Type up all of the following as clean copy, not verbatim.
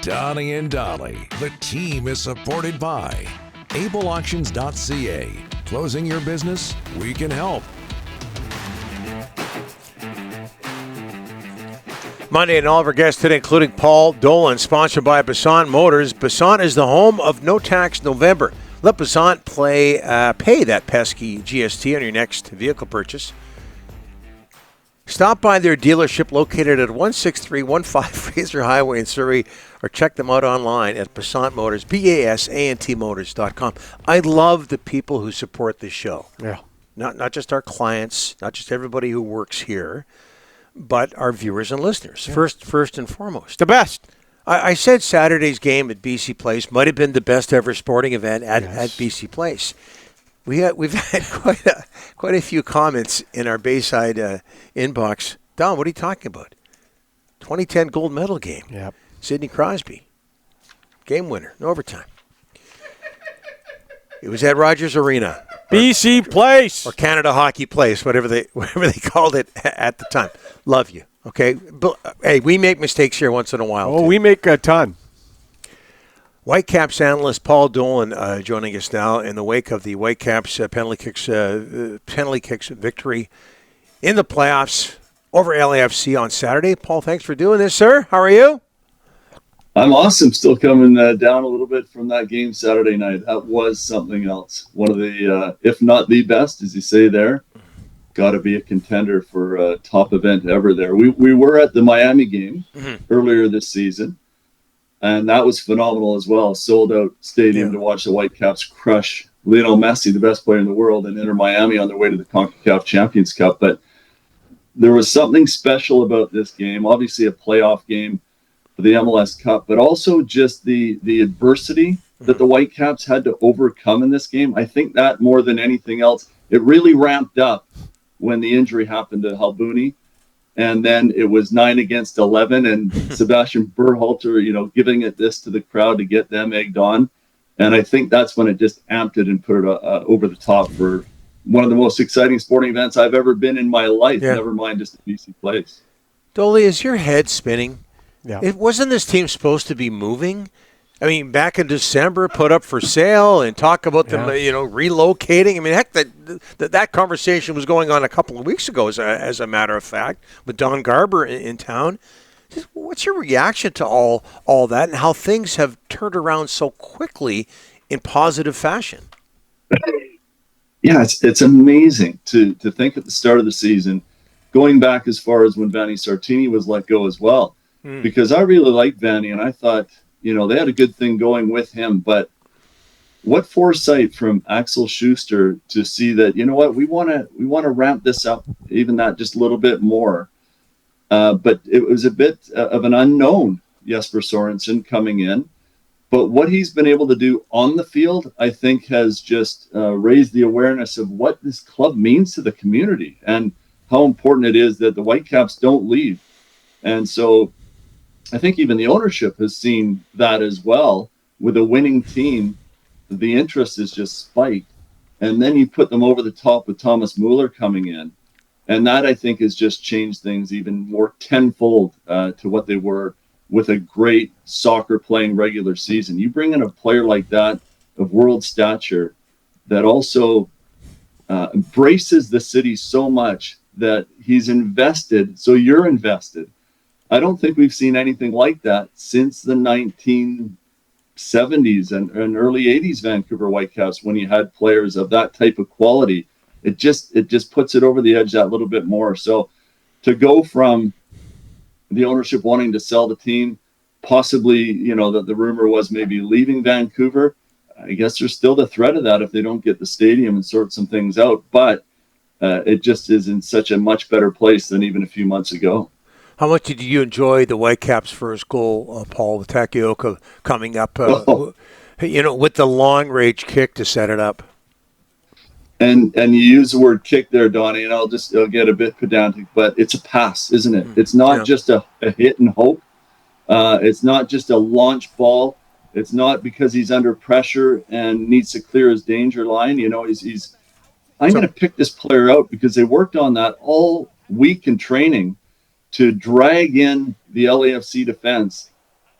Donnie and Dolly. The team is supported by ableauctions.ca. Closing your business? We can help. Monday, and all of our guests today, including Paul Dolan, sponsored by Basant Motors. Basant is the home of No Tax November. Let Basant pay that pesky GST on your next vehicle purchase. Stop by their dealership located at 16315 Fraser Highway in Surrey, or check them out online at Basant Motors, BASANTmotors.com. I love the people who support this show. Yeah. Not just our clients, not just everybody who works here, but our viewers and listeners, Yeah. first and foremost. The best. I said Saturday's game at BC Place might have been the best ever sporting event at BC Place. We've had quite a few comments in our Bayside inbox. Don, what are you talking about? 2010 gold medal game. Yep. Sidney Crosby, game winner, in overtime. It was at Rogers Arena. BC Place. Or Canada Hockey Place, whatever they called it at the time. Love you, okay? But, hey, we make mistakes here once in a while. Oh, we make a ton. Whitecaps analyst Paul Dolan joining us now in the wake of the Whitecaps penalty kicks victory in the playoffs over LAFC on Saturday. Paul, thanks for doing this, sir. How are you? I'm awesome. Still coming down a little bit from that game Saturday night. That was something else. One of the, if not the best, as you say there, got to be a contender for a top event ever there. We were at the Miami game earlier this season, and that was phenomenal as well. Sold out stadium to watch the Whitecaps crush Lionel Messi, the best player in the world, and Inter Miami on their way to the CONCACAF Champions Cup. But there was something special about this game. Obviously a playoff game for the MLS Cup, but also just the adversity that the Whitecaps had to overcome in this game. I think that more than anything else, it really ramped up when the injury happened to Halbuni. And then it was 9 against 11, and Sebastian Berhalter, giving it this to the crowd to get them egged on. And I think that's when it just amped it and put it over the top for one of the most exciting sporting events I've ever been in my life, never mind just at BC Place. Dolly, is your head spinning? Yeah. Wasn't this team supposed to be moving? I mean, back in December, put up for sale and talk about them, relocating. I mean, heck, that conversation was going on a couple of weeks ago, as a matter of fact, with Don Garber in town. What's your reaction to all that, and how things have turned around so quickly in positive fashion? Yeah, it's amazing to think at the start of the season, going back as far as when Vanni Sartini was let go as well, because I really liked Vanni, and I thought, they had a good thing going with him. But what foresight from Axel Schuster to see that, we want to ramp this up, even that just a little bit more. But it was a bit of an unknown, Jesper Sorensen coming in. But what he's been able to do on the field, I think, has just raised the awareness of what this club means to the community and how important it is that the Whitecaps don't leave. And so I think even the ownership has seen that as well. With a winning team, the interest is just spiked. And then you put them over the top with Thomas Mueller coming in. And that, I think, has just changed things even more tenfold to what they were with a great soccer playing regular season. You bring in a player like that of world stature that also embraces the city so much that he's invested, so you're invested. I don't think we've seen anything like that since the 1970s and early 80s Vancouver Whitecaps, when you had players of that type of quality. It just puts it over the edge that little bit more. So to go from the ownership wanting to sell the team, possibly, that the rumor was maybe leaving Vancouver, I guess there's still the threat of that if they don't get the stadium and sort some things out. But it just is in such a much better place than even a few months ago. How much did you enjoy the Whitecaps' first goal, Paul, with Takioka coming up, with the long-range kick to set it up? And you use the word kick there, Donnie, and I'll get a bit pedantic, but it's a pass, isn't it? It's not just a hit and hope. It's not just a launch ball. It's not because he's under pressure and needs to clear his danger line. I'm going to pick this player out because they worked on that all week in training to drag in the LAFC defense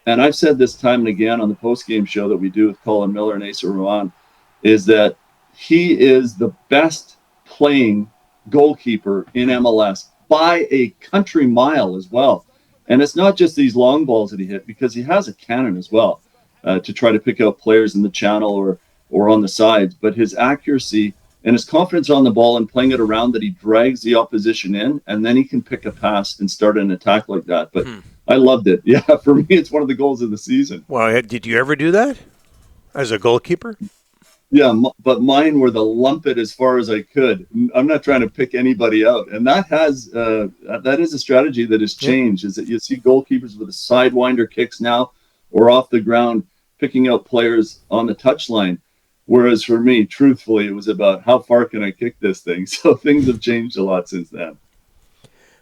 and I've said this time and again on the post-game show that we do with Colin Miller and Asa Rahman, is that he is the best playing goalkeeper in MLS by a country mile as well. And it's not just these long balls that he hit, because he has a cannon as well to try to pick out players in the channel or on the sides. But his accuracy and his confidence on the ball and playing it around, that he drags the opposition in, and then he can pick a pass and start an attack like that. But I loved it. Yeah, for me, it's one of the goals of the season. Well, did you ever do that as a goalkeeper? Yeah, but mine were the lump it as far as I could. I'm not trying to pick anybody out. And that is a strategy that has changed, is that you see goalkeepers with the sidewinder kicks now, or off the ground, picking out players on the touchline. Whereas for me, truthfully, it was about how far can I kick this thing? So things have changed a lot since then.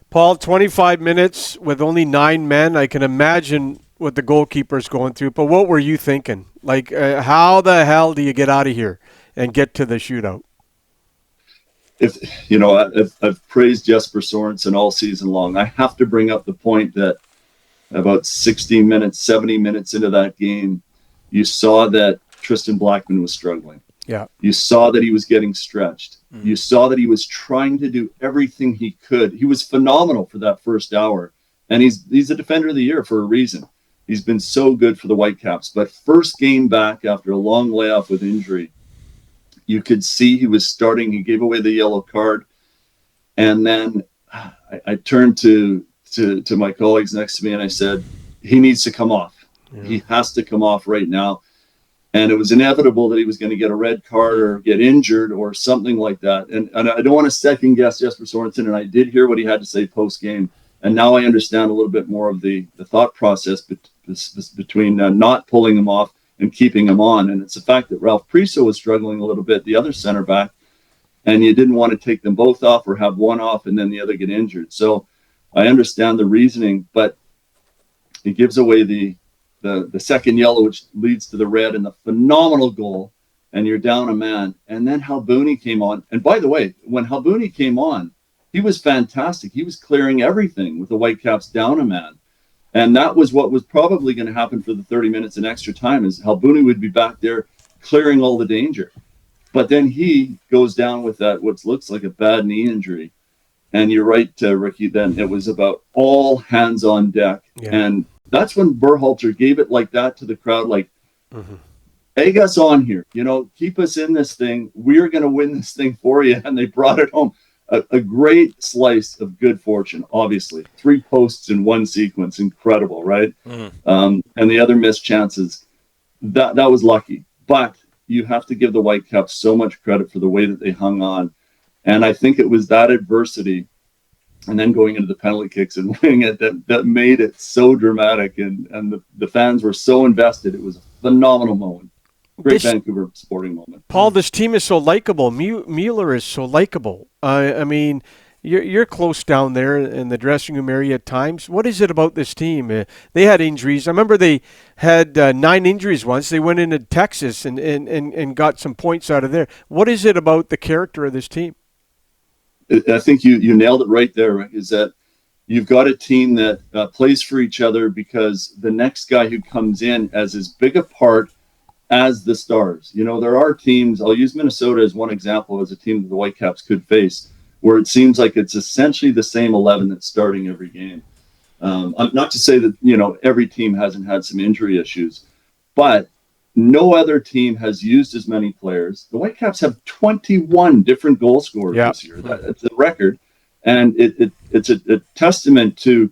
Paul, 25 minutes with only 9 men. I can imagine what the goalkeeper's going through. But what were you thinking? Like, how the hell do you get out of here and get to the shootout? I've praised Jesper Sorensen all season long. I have to bring up the point that about 60 minutes, 70 minutes into that game, you saw that Tristan Blackman was struggling. Yeah. You saw that he was getting stretched. You saw that he was trying to do everything he could. He was phenomenal for that first hour. And he's a defender of the year for a reason. He's been so good for the Whitecaps. But first game back after a long layoff with injury, you could see he was starting. He gave away the yellow card. And then I turned to my colleagues next to me and I said, he needs to come off. Yeah. He has to come off right now. And it was inevitable that he was going to get a red card or get injured or something like that. And I don't want to second guess Jesper Sorensen. And I did hear what he had to say post game. And now I understand a little bit more of the thought process between not pulling him off and keeping him on. And it's the fact that Ralph Priso was struggling a little bit, the other center back, and you didn't want to take them both off or have one off and then the other get injured. So I understand the reasoning, but it gives away the second yellow, which leads to the red and the phenomenal goal, and you're down a man. And then Halbouni came on. And by the way, when Halbouni came on, he was fantastic. He was clearing everything with the Whitecaps down a man. And that was what was probably going to happen for the 30 minutes in extra time, is Halbouni would be back there clearing all the danger. But then he goes down with that, what looks like a bad knee injury. And you're right, Ricky, then it was about all hands on deck. Yeah. And that's when Berhalter gave it like that to the crowd, like, egg us on here, keep us in this thing. We're going to win this thing for you. And they brought it home. A great slice of good fortune, obviously. 3 posts in one sequence. Incredible, right? And the other missed chances, that was lucky. But you have to give the Whitecaps so much credit for the way that they hung on. And I think it was that adversity and then going into the penalty kicks and winning it that made it so dramatic. And the fans were so invested. It was a phenomenal moment. Great Vancouver sporting moment. Paul, this team is so likable. Mueller is so likable. I mean, you're close down there in the dressing room area at times. What is it about this team? They had injuries. I remember they had 9 injuries once. They went into Texas and got some points out of there. What is it about the character of this team? I think you nailed it right there, Rick, is that you've got a team that plays for each other, because the next guy who comes in as big a part as the stars. There are teams, I'll use Minnesota as one example, as a team that the Whitecaps could face, where it seems like it's essentially the same 11 that's starting every game. Not to say that, every team hasn't had some injury issues, but no other team has used as many players. The Whitecaps have 21 different goal scorers this year. That's a record. And it's a testament to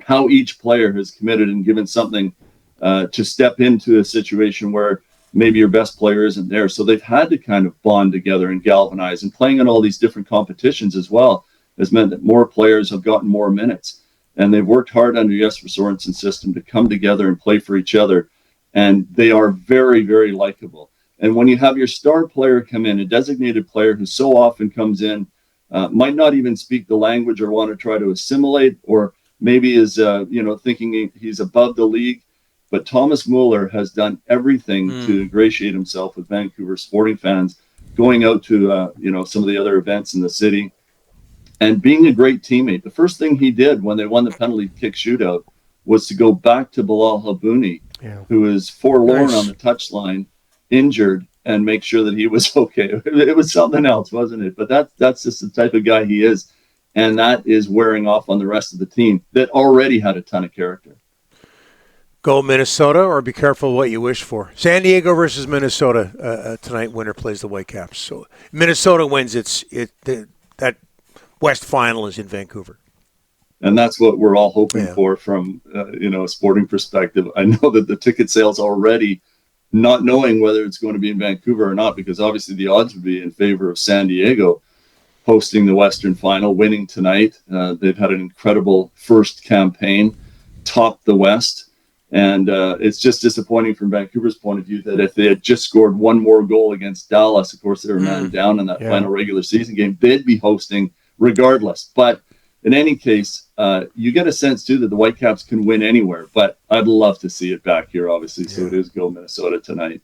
how each player has committed and given something to step into a situation where maybe your best player isn't there. So they've had to kind of bond together and galvanize, and playing in all these different competitions as well has meant that more players have gotten more minutes, and they've worked hard under Jesper Sorensen's system to come together and play for each other. And they are very, very likable. And when you have your star player come in, a designated player who so often comes in, might not even speak the language or want to try to assimilate, or maybe is, thinking he's above the league. But Thomas Mueller has done everything to ingratiate himself with Vancouver sporting fans, going out to, some of the other events in the city and being a great teammate. The first thing he did when they won the penalty kick shootout was to go back to Bilal Habouni, who is forlorn on the touchline, injured, and make sure that he was okay. It was something else, wasn't it? But that's just the type of guy he is. And that is wearing off on the rest of the team that already had a ton of character. Go Minnesota, or be careful what you wish for. San Diego versus Minnesota tonight. Winner plays the Whitecaps. So Minnesota wins. That West final is in Vancouver, and that's what we're all hoping for from a sporting perspective. I know that the ticket sales already, not knowing whether it's going to be in Vancouver or not, because obviously the odds would be in favor of San Diego hosting the Western Final, winning tonight. They've had an incredible first campaign, topped the West. And it's just disappointing from Vancouver's point of view that if they had just scored one more goal against Dallas, of course they were man down in that final regular season game, they'd be hosting regardless. But in any case, you get a sense too that the Whitecaps can win anywhere. But I'd love to see it back here, obviously. So it is go Minnesota tonight.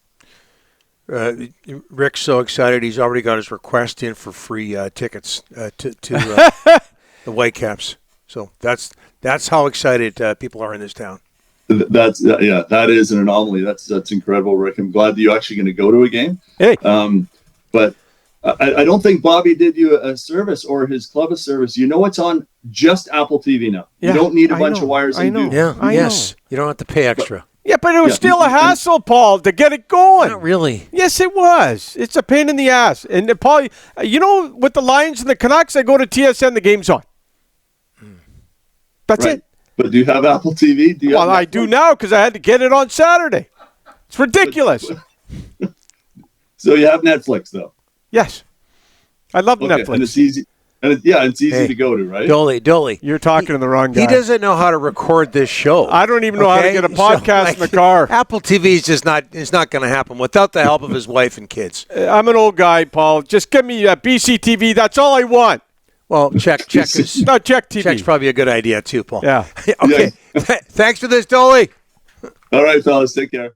Rick's so excited he's already got his request in for free tickets to the Whitecaps. So that's how excited people are in this town. That is an anomaly. That's incredible, Rick. I'm glad that you're actually going to go to a game. Hey, but I don't think Bobby did you a service or his club a service. You know, it's on just Apple TV now. You don't need a bunch of wires. You don't have to pay extra. But it was still a hassle, Paul, to get it going. Not really. Yes, it was. It's a pain in the ass. And Paul, with the Lions and the Canucks, I go to TSN, the game's on. That's it. But do you have Apple TV? I do now because I had to get it on Saturday. It's ridiculous. So you have Netflix, though? Yes. I love Netflix. And it's easy. And it's easy to go to, right? Dolly. You're talking to the wrong guy. He doesn't know how to record this show. I don't even know how to get a podcast in the car. Apple TV is just not. It's not going to happen without the help of his wife and kids. I'm an old guy, Paul. Just give me BCTV. That's all I want. Well, check is no, check TV. Check's probably a good idea too, Paul. Yeah. Okay. Thanks for this, Dolly. All right, fellas. Take care.